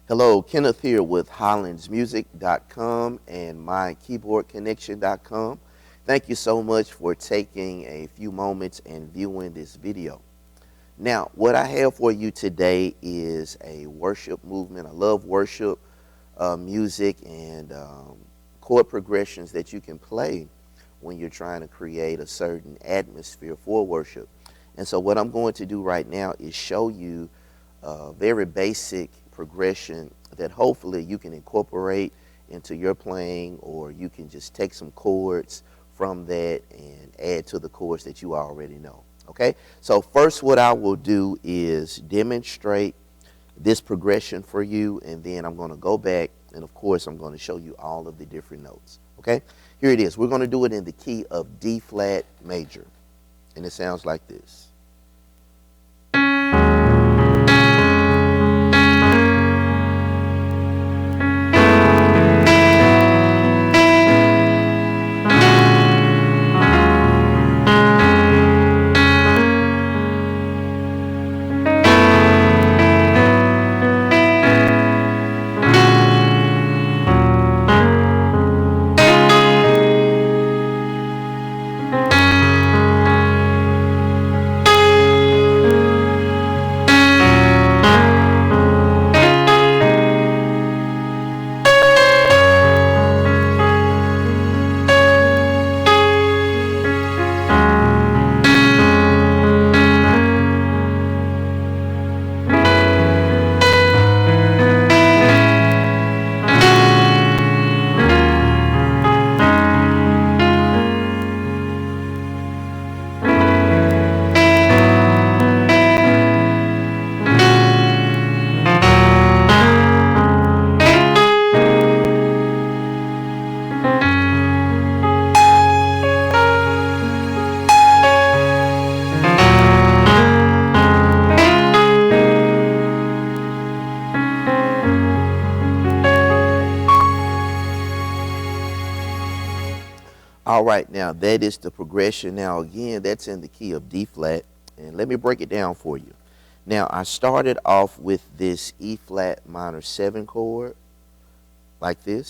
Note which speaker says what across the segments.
Speaker 1: Hello, Kenneth here with HollandsMusic.com and MyKeyboardConnection.com. Thank you so much for taking a few moments and viewing this video. Now, what I have for you today is a worship movement. I love worship music and chord progressions that you can play when you're trying to create a certain atmosphere for worship. And so what I'm going to do right now is show you a very basic progression that hopefully you can incorporate into your playing, or you can just take some chords from that and add to the chords that you already know. Okay, so first what I will do is demonstrate this progression for you, and then I'm going to go back and of course I'm going to show you all of the different notes. Okay, here it is. We're going to do it in the key of D flat major, and it sounds like this. All right, now that is the progression. Now again, that's in the key of D flat, and let me break it down for you. Now I started off with this E flat minor 7 chord, like this.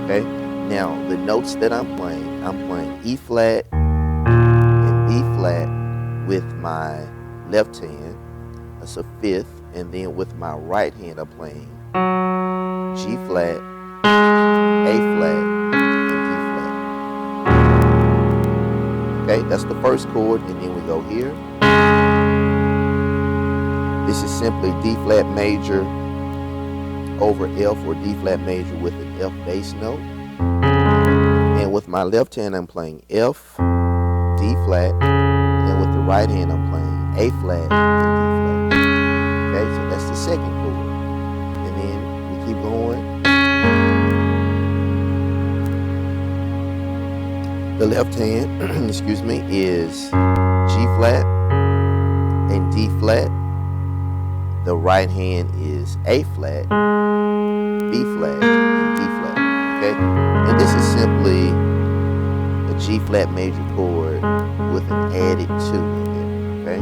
Speaker 1: Okay, now the notes that I'm playing E flat and B flat with my left hand, that's a 5th, and then with my right hand I'm playing G flat, A flat, and D flat. Okay, that's the first chord, and then we go here. This is simply D flat major over F, or D flat major with an F bass note. And with my left hand I'm playing F, D flat, and with the right hand I'm playing A flat and D flat. Okay, so that's the second chord. And then we keep going. The left hand, excuse me, is G flat and D flat. The right hand is A flat, B flat, and D flat. Okay, and this is simply a G flat major chord with an added 2 in there. Okay.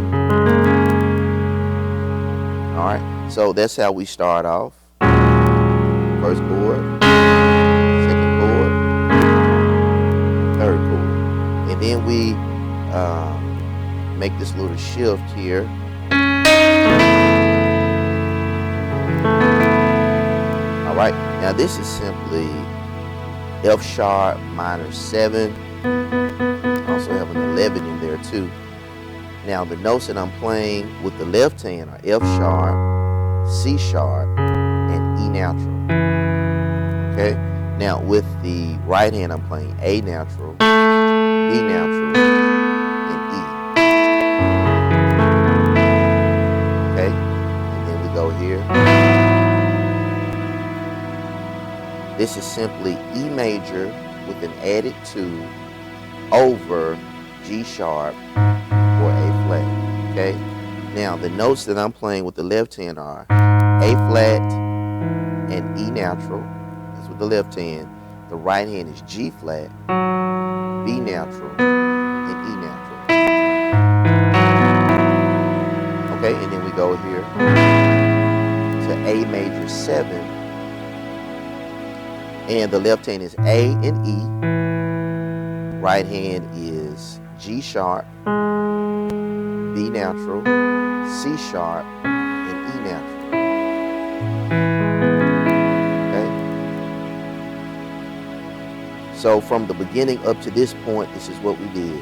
Speaker 1: All right. So that's how we start off. First chord, second chord, third chord. And then we make this little shift here. All right, now this is simply F sharp minor 7. Also have an 11 in there too. Now the notes that I'm playing with the left hand are F sharp, C sharp, and E natural. Okay, now with the right hand I'm playing A natural, B natural, and E. Okay, and then we go here. This is simply E major with an added 2 over G sharp or A flat. Okay, now the notes that I'm playing with the left hand are A flat and E natural. That's with the left hand. The right hand is G flat, B natural, and E natural. Okay, and then we go here to A major 7, and the left hand is A and E, right hand is G sharp, B natural, C sharp, and E natural. Okay, so from the beginning up to this point, this is what we did.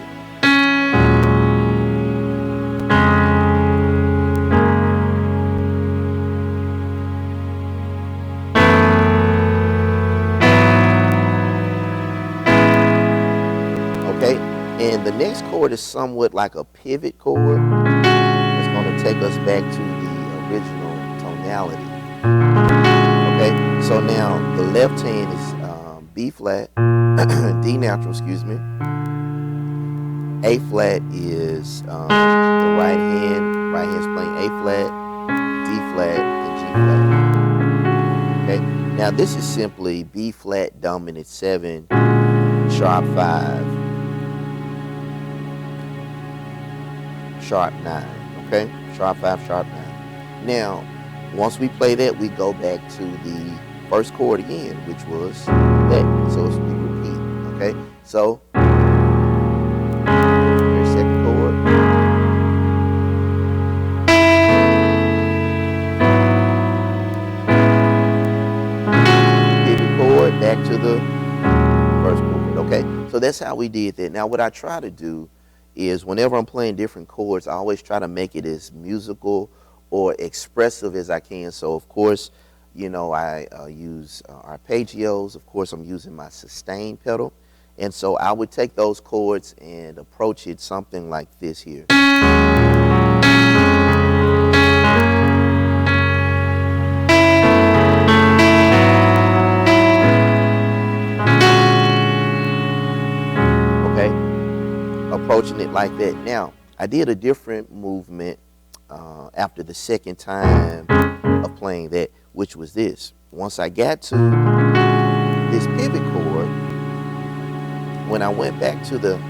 Speaker 1: Okay, and the next chord is somewhat like a pivot chord. It's going to take us back to the original tonality. Okay, so now the left hand is B flat, D natural, excuse me. A flat is the right hand's playing A flat, D flat, and G flat. Okay, now this is simply B flat dominant 7, sharp 5, sharp 9, okay? Sharp 5, sharp 9. Now, once we play that, we go back to the first chord again, which was that. So we repeat, okay? So, here's second chord. Pivot chord, back to the first chord, okay? So that's how we did that. Now, what I try to do is whenever I'm playing different chords, I always try to make it as musical or expressive as I can. So of course, you know, I use arpeggios. Of course, I'm using my sustain pedal. And so I would take those chords and approach it something like this here. Okay, approaching it like that. Now, I did a different movement after the second time of playing that, which was this. Once I got to this pivot chord, when I went back to the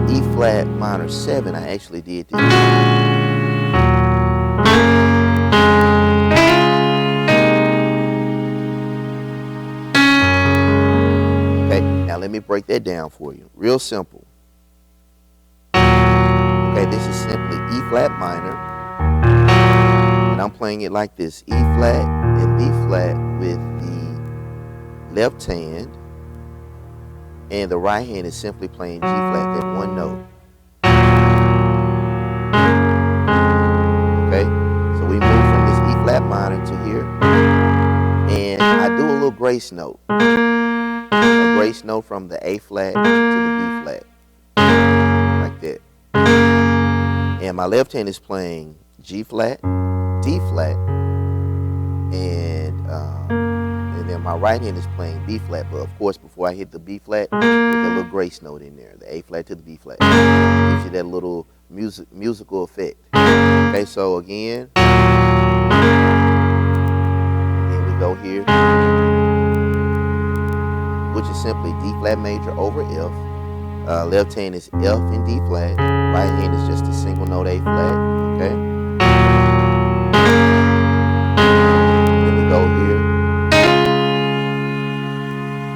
Speaker 1: E flat minor 7, I actually did this. Okay, now let me break that down for you. Real simple. Okay, this is simply E flat minor, and I'm playing it like this: E flat and B flat with the left hand, and the right hand is simply playing G flat, that one note. Okay, so we move from this E flat minor to here, and I do a little grace note. A grace note from the A flat to the B flat, like that. And my left hand is playing G flat, D flat, and then my right hand is playing B flat. But of course, before I hit the B flat, get that little grace note in there, the A flat to the B flat. It gives you that little musical effect. Okay, so again, then we go here, which is simply D flat major over F. Left hand is F and D flat. Right hand is just a single note A flat. Okay. Then we go here.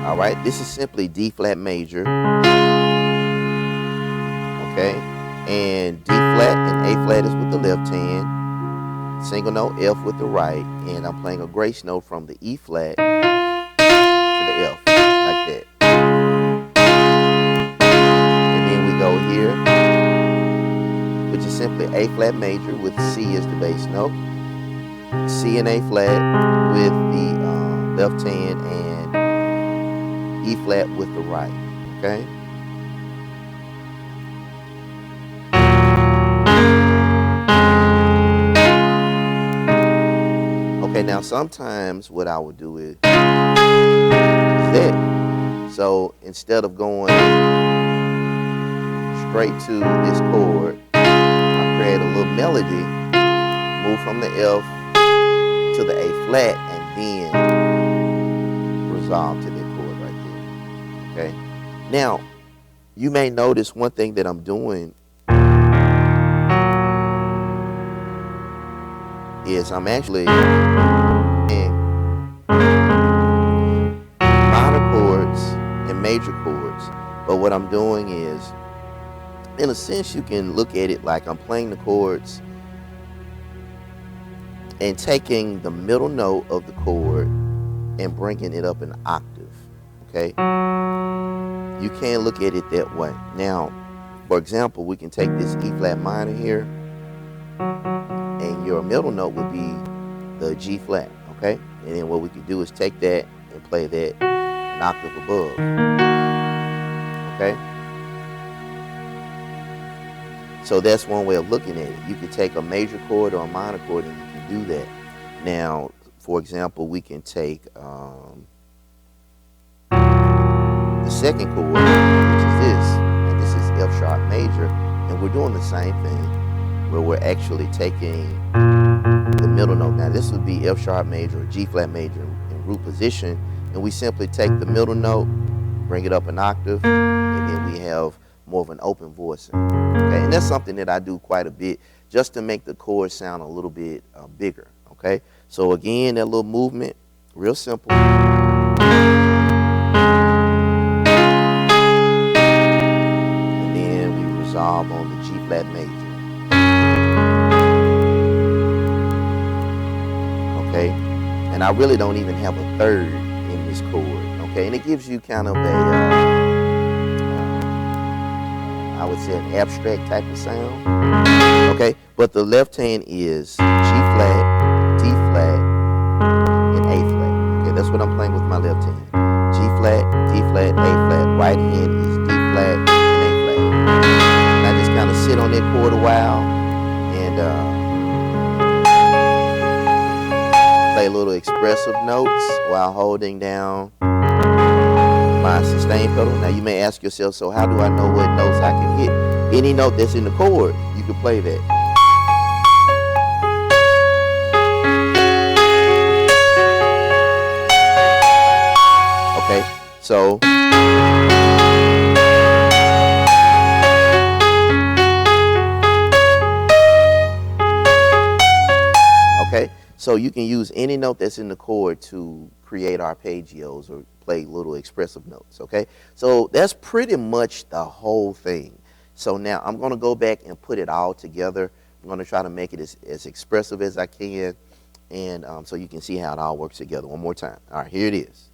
Speaker 1: All right. This is simply D flat major. Okay. And D flat and A flat is with the left hand. Single note F with the right. And I'm playing a grace note from the E flat to the F, like that. Go here, which is simply A flat major with C as the bass note, C and A flat with the left hand, and E flat with the right. Okay. Okay, now sometimes what I would do is that. So instead of going straight to this chord, I create a little melody, move from the F to the A flat, and then resolve to that chord right there. Okay. Now, you may notice one thing that I'm doing is I'm actually in minor chords and major chords. But what I'm doing is, in a sense, you can look at it like I'm playing the chords and taking the middle note of the chord and bringing it up an octave, okay? You can look at it that way. Now, for example, we can take this E flat minor here, and your middle note would be the G flat, okay? And then what we can do is take that and play that an octave above, okay? So that's one way of looking at it. You can take a major chord or a minor chord and you can do that. Now, for example, we can take the second chord, which is this, and this is F sharp major, and we're doing the same thing where we're actually taking the middle note. Now this would be F sharp major or G flat major in root position, and we simply take the middle note, bring it up an octave, and then we have more of an open voicing. Okay, and that's something that I do quite a bit just to make the chord sound a little bit bigger. Okay, so again, that little movement, real simple. And then we resolve on the G flat major. Okay, and I really don't even have a third in this chord. Okay, and it gives you kind of a I would say an abstract type of sound. Okay, but the left hand is G flat, D flat, and A flat. Okay, that's what I'm playing with my left hand. G flat, D flat, A flat. Right hand is D flat and A flat. And I just kind of sit on that chord a while and play little expressive notes while holding down my sustain pedal. Now you may ask yourself, so how do I know what notes I can hit? Any note that's in the chord, you can play that. Okay, so okay, so you can use any note that's in the chord to create arpeggios or play little expressive notes. Okay, so that's pretty much the whole thing. So now I'm going to go back and put it all together. I'm going to try to make it as expressive as I can, and so you can see how it all works together one more time. All right, here it is.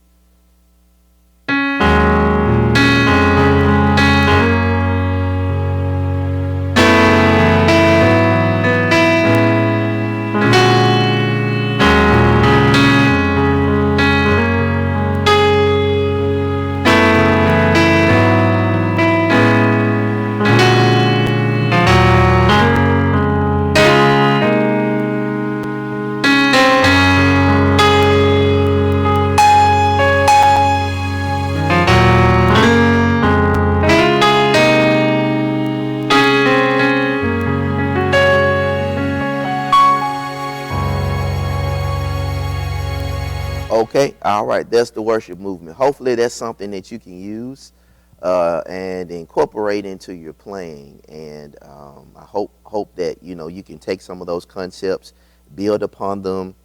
Speaker 1: Okay, all right, that's the worship movement. Hopefully that's something that you can use and incorporate into your playing. And I hope that you can take some of those concepts, build upon them,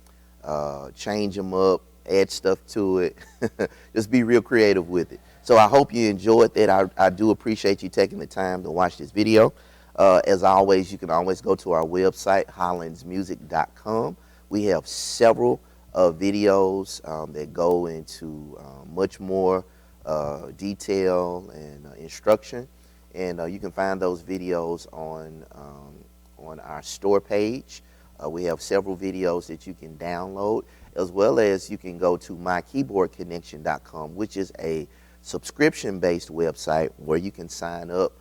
Speaker 1: change them up, add stuff to it. Just be real creative with it. So I hope you enjoyed that. I do appreciate you taking the time to watch this video. As always, you can always go to our website, hollandsmusic.com. We have several videos that go into much more detail and instruction, and you can find those videos on our store page. We have several videos that you can download, as well as you can go to mykeyboardconnection.com, which is a subscription-based website where you can sign up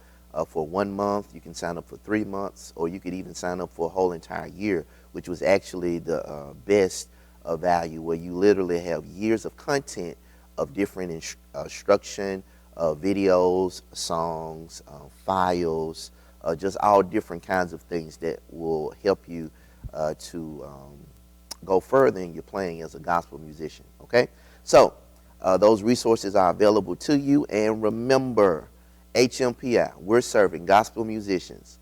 Speaker 1: for 1 month, you can sign up for 3 months, or you could even sign up for a whole entire year, which was actually the best value, where you literally have years of content of different instruction, videos, songs, files, just all different kinds of things that will help you to go further in your playing as a gospel musician. Okay, so those resources are available to you, and remember, HMPI, we're serving gospel musicians